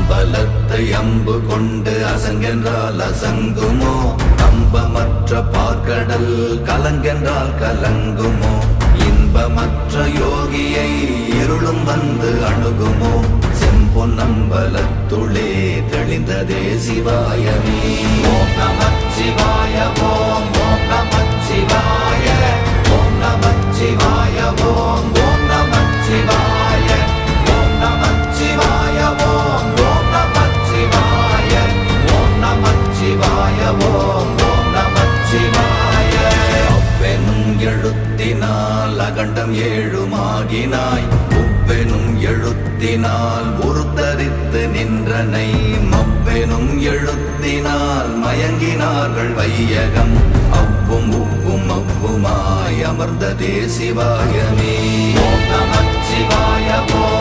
அம்பலத்தை அம்பு கொண்டு அசங்கென்றால் அசங்குமோ? நம்பமற்ற பார்க்கடல் கலங்கென்றால் கலங்குமோ? இன்பமற்ற யோகியை இருளும் வந்து அணுகுமோ? செம்பொன்னம்பலத்துளே தெளிந்ததே சிவாயமே. ஓம் நமச்சிவாய ஓம் ஓம் நமச்சிவாய ஓம் நமச்சிவாய ஓம் ஓம் நமச்சிவாய ஓம் நமச்சிவாய ஓம் ஓம் நமச்சிவாய ஓம் நமச்சிவாய ஓம் ஓம் நமச்சிவாய. அவ்வெனும் எழுத்தினால் அகண்டம் ஏழுமாகினாய், உவ்வெனும் எழுத்தினால் உருத்தரித்து நின்றனை, மவ்வெனும் எழுத்தினால் மயங்கினார்கள் வையகம். அவ்வும் உவ்வும் அவ்வுமாய் அமர்ந்ததே சிவாயமே. ஓம் நமச்சிவாய ஓம்